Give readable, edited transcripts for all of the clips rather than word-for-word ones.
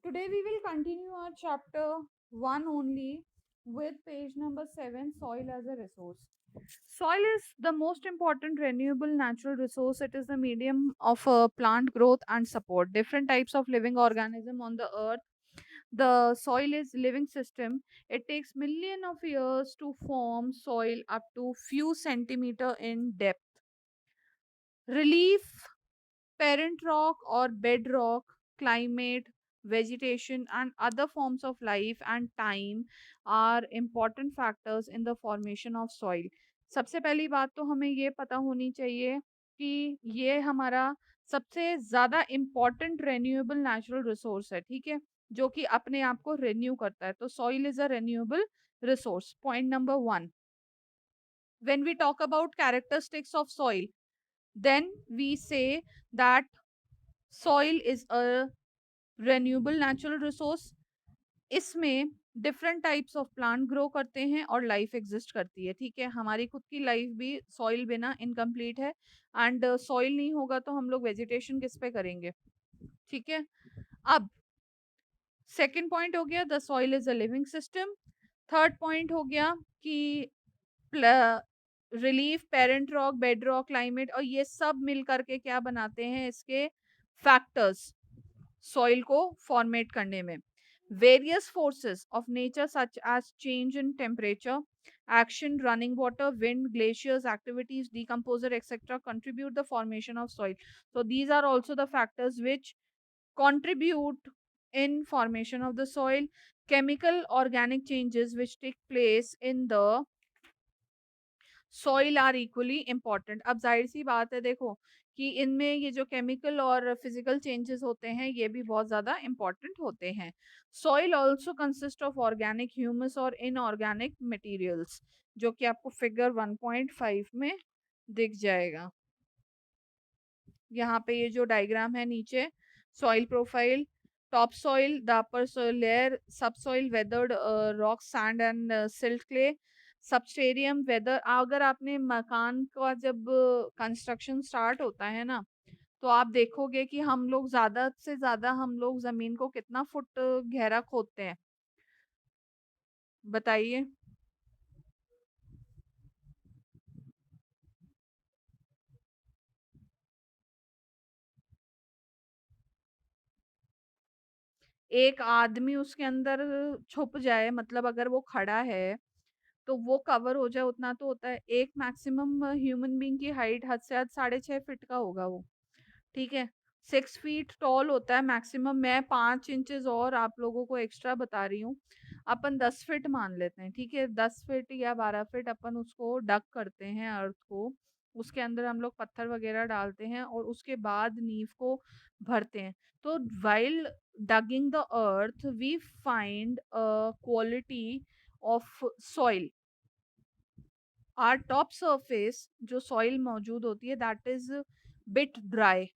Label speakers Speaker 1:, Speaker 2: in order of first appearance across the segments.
Speaker 1: Today we will continue our chapter 1 only with page number 7, soil as a resource. Soil is the most important renewable natural resource. It is the medium of plant growth and support different types of living organism on the earth. The soil is living system. It takes million of years to form soil up to few centimeter in depth. Relief, parent rock or bedrock, climate, vegetation, and other forms of life and time are important factors in the formation of soil. सबसे पहली बात तो हमें ये पता होनी चाहिए कि ये हमारा सबसे ज़्यादा इम्पॉर्टेंट रेन्यूएबल नेचुरल रिसोर्स है, ठीक है, जो कि अपने आप को रेन्यू करता है. तो soil is a renewable resource. Point number 1, when we talk about characteristics of soil, then we say that soil is a renewable natural resource. इसमें different types of plant grow करते हैं और लाइफ एग्जिस्ट करती है, ठीक है. हमारी खुद की लाइफ भी सॉइल बिना इनकम्प्लीट है. एंड सॉइल नहीं होगा तो हम लोग वेजिटेशन किस पे करेंगे, ठीक है. अब सेकंड पॉइंट हो गया the soil is a living system. Third point हो गया कि relief, parent rock, bed rock, climate, और ये सब मिल करके क्या बनाते हैं, इसके फैक्टर्स सॉइल को फॉर्मेट करने में. Various forces of nature such as change in temperature, action, running water, wind, glaciers, activities, decomposer, etc. contribute the formation of soil. So these are also the factors which contribute in formation of the soil. Chemical organic changes which take place in the soil are equally important. अब जाहिर सी बात है, देखो कि इनमें ये जो chemical और फिजिकल चेंजेस होते हैं ये भी बहुत ज़्यादा इम्पॉर्टेंट होते हैं. Soil also consist of organic, humus और इनऑर्गेनिक मटेरियल्स, जो कि आपको फिगर 1.5 में दिख जाएगा. यहाँ पे ये जो डायग्राम है नीचे, soil profile, topsoil, the upper soil layer, subsoil, weathered rock, sand and silt clay, substratum weather. अगर आपने मकान का जब कंस्ट्रक्शन स्टार्ट होता है ना, तो आप देखोगे कि हम लोग ज्यादा से ज्यादा हम लोग जमीन को कितना फुट गहरा खोदते हैं, बताइए. एक आदमी उसके अंदर छुप जाए, मतलब अगर वो खड़ा है तो वो कवर हो जाए, उतना तो होता है. एक मैक्सिमम ह्यूमन बीइंग की हाइट हद से हद 6.5 फीट का होगा वो, ठीक है. 6 फीट टॉल होता है मैक्सिमम. मैं 5 इंचेस और आप लोगों को एक्स्ट्रा बता रही हूँ. अपन 10 फीट मान लेते हैं, ठीक है. 10 फीट या 12 फीट अपन उसको डग करते हैं अर्थ को. उसके अंदर हम लोग पत्थर वगैरह डालते हैं और उसके बाद नींव को भरते हैं. तो while digging the earth we find a quality of soil. Our top surface जो सॉइल मौजूद होती है दैट इज बिट ड्राई,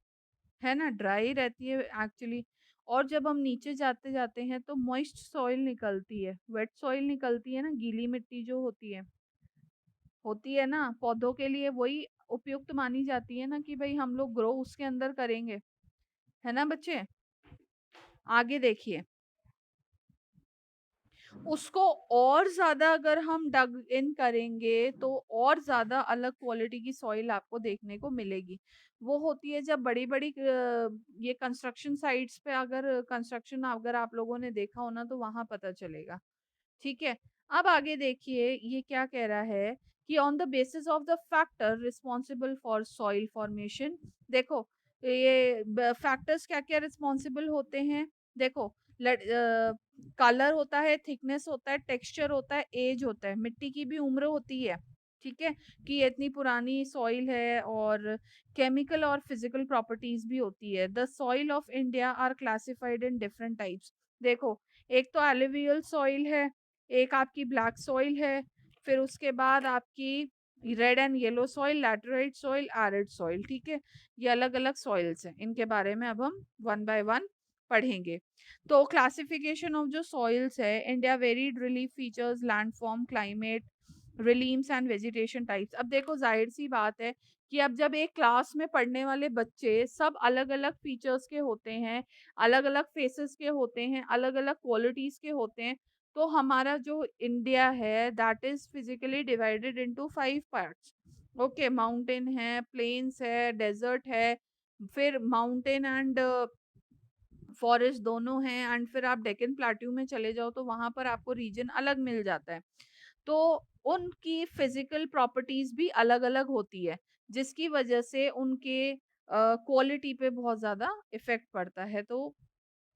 Speaker 1: है ना, ड्राई रहती है एक्चुअली. और जब हम नीचे जाते जाते हैं तो मॉइस्ट सॉइल निकलती है, वेट सॉइल निकलती है ना, गीली मिट्टी जो होती है ना, पौधों के लिए वही उपयुक्त मानी जाती है ना, कि भाई हम लोग ग्रो उसके अंदर करेंगे, है ना बच्चे. आगे देखिए, उसको और ज्यादा अगर हम डग इन करेंगे तो और ज्यादा अलग क्वालिटी की सॉइल आपको देखने को मिलेगी. वो होती है जब बड़ी बड़ी ये कंस्ट्रक्शन साइट्स पे अगर कंस्ट्रक्शन अगर आप लोगों ने देखा हो ना, तो वहां पता चलेगा, ठीक है. अब आगे देखिए ये क्या कह रहा है कि on the basis of the factor responsible for soil formation. देखो ये फैक्टर्स क्या क्या रिस्पॉन्सिबल होते हैं. देखो, कलर होता है, थिकनेस होता है, टेक्सचर होता है, एज होता है, मिट्टी की भी उम्र होती है, ठीक है, कि ये इतनी पुरानी सॉइल है. और केमिकल और फिजिकल प्रॉपर्टीज भी होती है. The soil of India are classified in different types. देखो, एक तो एलुवियल सॉइल है, एक आपकी ब्लैक सॉइल है, फिर उसके बाद आपकी red and yellow soil, laterite soil, arid soil, ठीक है. ये अलग अलग सॉइल्स हैं, इनके बारे में अब हम वन बाय वन पढ़ेंगे. तो क्लासिफिकेशन ऑफ जो सॉइल्स है, India varied relief features, landform, climate, realms and vegetation types. अब देखो जाहिर सी बात है कि अब जब एक क्लास में पढ़ने वाले बच्चे सब अलग अलग फीचर्स के होते हैं, अलग अलग फेसेस के होते हैं, अलग अलग क्वालिटीज के होते हैं, तो हमारा जो इंडिया है that is physically divided into 5 parts. Okay, mountain है, प्लेन्स है, डेजर्ट है, फिर माउंटेन एंड फॉरेस्ट दोनों हैं, एंड फिर आप डेक्कन प्लाट्यू में चले जाओ तो वहां पर आपको रीजन अलग मिल जाता है। तो उनकी फिजिकल प्रॉपर्टीज भी अलग अलग होती है, जिसकी वजह से उनके क्वालिटी पे बहुत ज्यादा इफेक्ट पड़ता है। तो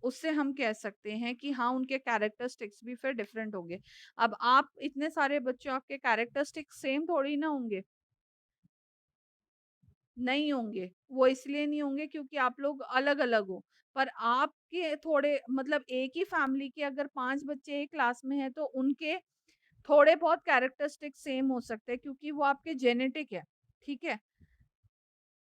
Speaker 1: उससे हम कह सकते हैं कि हाँ, उनके कैरेक्टरिस्टिक्स भी फिर डिफरेंट होंगे। अब आप इतने सारे बच्चों, आपके कैरेक्टरिस्टिक्स सेम थोड़ी ना होंगे, नहीं होंगे। वो इसलिए नहीं होंगे क्योंकि आप लोग अलग-अलग हो। पर आपके थोड़े मतलब एक ही फैमिली के अगर 5 बच्चे एक क्लास में हैं तो उनके थोड़े बहुत कैरेक्टरिस्टिक्स सेम हो सकते हैं क्योंकि वो आपके जेनेटिक है। ठीक है?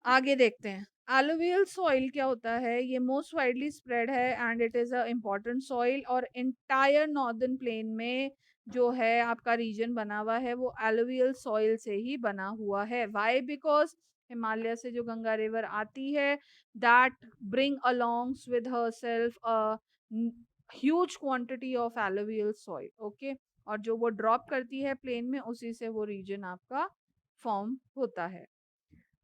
Speaker 1: आगे देखते हैं। एलुवियल सॉइल क्या होता है? ये मोस्ट वाइडली स्प्रेड है and it is a important soil, और इंटायर नॉर्दर्न प्लेन में जो है आपका रीजन बना हुआ है वो एलुवियल सॉइल से ही बना हुआ है। व्हाई? बिकॉज हिमालय से जो गंगा रिवर आती है that bring alongs with herself a huge quantity of alluvial soil. Okay, और जो वो ड्रॉप करती है प्लेन में उसी से वो रीजन आपका फॉर्म होता है।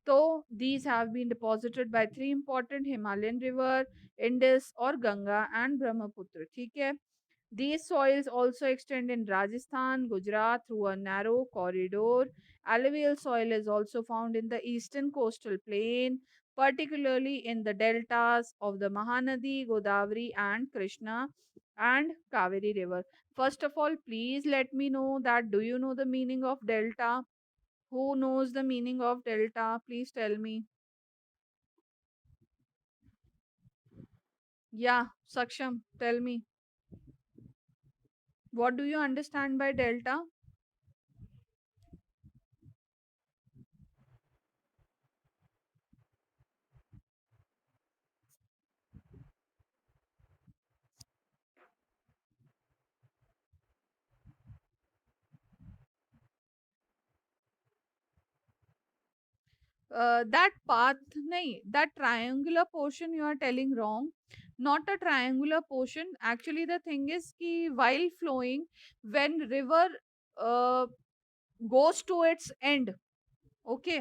Speaker 1: So these have been deposited by three important Himalayan river, Indus or Ganga and Brahmaputra. ठीक है? These soils also extend in Rajasthan, Gujarat through a narrow corridor. Alluvial soil is also found in the eastern coastal plain, particularly in the deltas of the Mahanadi, Godavari and Krishna and Kaveri river. First of all, please let me know that do you know the meaning of delta? Who knows the meaning of delta? Please tell me. Yeah, Saksham, tell me. What do you understand by delta? That path, nahi, that triangular portion you are telling wrong. Not a triangular portion. Actually, the thing is ki while flowing, when river uh, goes to its end, okay,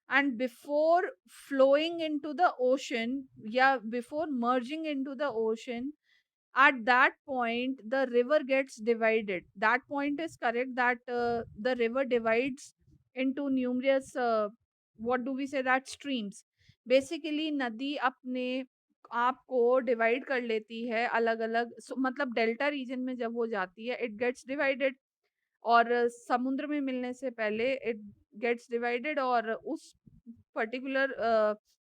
Speaker 1: and before flowing into the ocean, yeah, before merging into the ocean, at that point the river gets divided. That point is correct, that the river divides into numerous what do we say, that streams. Basically नदी अपने आप को divide कर लेती है अलग अलग, मतलब डेल्टा रीजन में जब वो जाती है इट गेट्स डिवाइडेड, और समुद्र में मिलने से पहले इट गेट्स डिवाइडेड, और उस पर्टिकुलर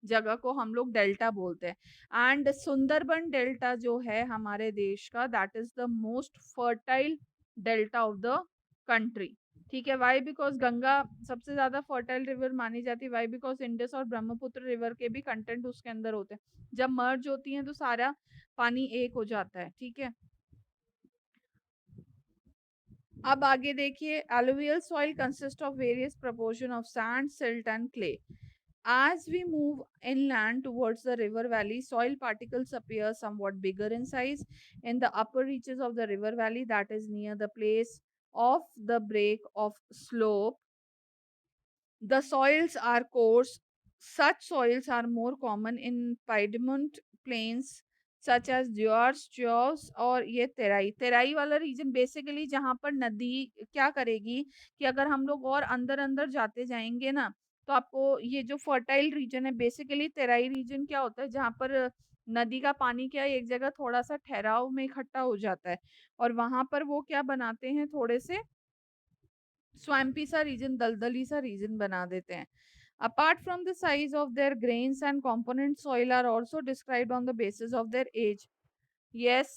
Speaker 1: जगह को हम लोग डेल्टा बोलते हैं। एंड सुंदरबन डेल्टा जो है हमारे देश का that is the most fertile delta of the country. ठीक है? वाई? बिकॉज गंगा सबसे ज्यादा फर्टाइल रिवर मानी जाती है। वाई? बिकॉज इंडस और ब्रह्मपुत्र रिवर के भी कंटेंट उसके अंदर होते हैं, जब मर्ज होती हैं तो सारा पानी एक हो जाता है। ठीक है? अब आगे देखिए, alluvial soil consists of various proportion of sand, silt and clay. As we move inland towards the river valley, soil particles appear somewhat bigger in size. In the upper reaches of the river valley, that is near the place of the break of slope, the soils are coarse. Such soils are more common in Piedmont plains such as Diours, Chios और ये तेराई। तेराई वाला region basically जहाँ पर नदी क्या करेगी कि अगर हम लोग और अंदर अंदर जाते जाएंगे ना, तो आपको ये जो फर्टाइल रीजन है, बेसिकली तेराई रीजन क्या होता है जहाँ पर नदी का पानी क्या है, एक जगह थोड़ा सा ठहराव में इकट्ठा हो जाता है, और वहां पर वो क्या बनाते हैं, थोड़े से स्वैम्पी सा रीजन, दलदली सा रीजन बना देते हैं। Apart from the size of their grains and component, soil are also described on the basis of their age. Yes,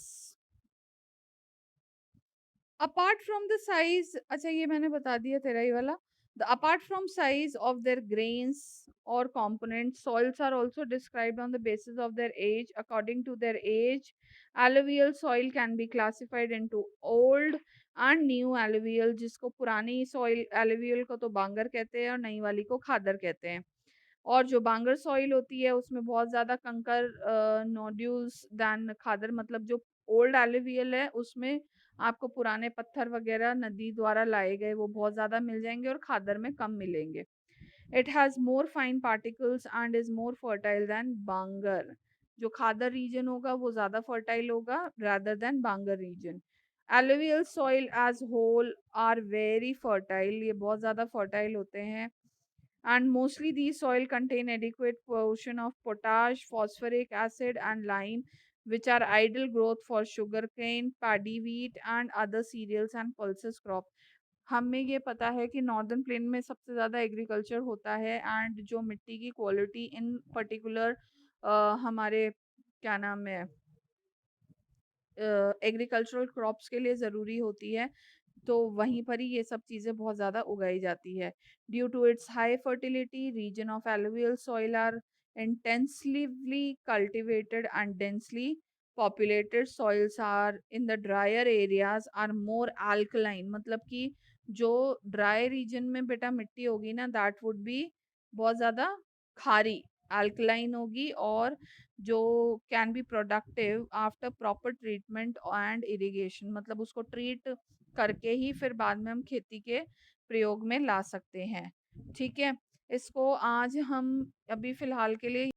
Speaker 1: apart from the size, अच्छा ये मैंने बता दिया तेरा ही वाला। Apart from size of their grains or components, soils are also described on the basis of their age. According to their age, alluvial soil can be classified into old and new alluvial, जिसको पुरानी soil alluvial को तो बांगर कहते हैं और नई वाली को खादर कहते हैं। और जो बांगर सॉइल होती है उसमें बहुत ज़्यादा कंकर नोड्यूल्स देन खादर, मतलब जो ओल्ड एलुवियल है उसमें आपको पुराने पत्थर वगैरह नदी द्वारा लाए गए वो बहुत ज़्यादा मिल जाएंगे और खादर में कम मिलेंगे। It has more fine particles and is more fertile than बांगर। जो खादर रीजन होगा वो ज़्यादा फर्टाइल होगा rather देन बांगर region. Alluvial soil as whole are very fertile, ये बहुत ज़्यादा फर्टाइल होते हैं। And mostly these soil contain adequate portion of potash, phosphoric acid and lime, which are ideal growth for sugarcane, paddy wheat and other cereals and pulses crop। हमें ये पता है कि नॉर्दर्न प्लेन में सबसे ज़्यादा एग्रीकल्चर होता है एंड जो मिट्टी की क्वालिटी इन पर्टिकुलर हमारे क्या नाम है एग्रीकल्चरल क्रॉप्स के लिए ज़रूरी होती है, तो वहीं पर ही ये सब चीज़ें बहुत ज़्यादा उगाई जाती है। Due to its high fertility reason of alluvial soil are intensively cultivated and densely populated. Soils are in the drier areas are more alkaline, मतलब कि जो ड्राई रीजन में बेटा मिट्टी होगी ना दैट वुड बी बहुत ज़्यादा खारी अल्कलाइन होगी, और जो can be productive after proper treatment and irrigation, मतलब उसको ट्रीट करके ही फिर बाद में हम खेती के प्रयोग में ला सकते हैं। ठीक है, इसको आज हम अभी फिलहाल के लिए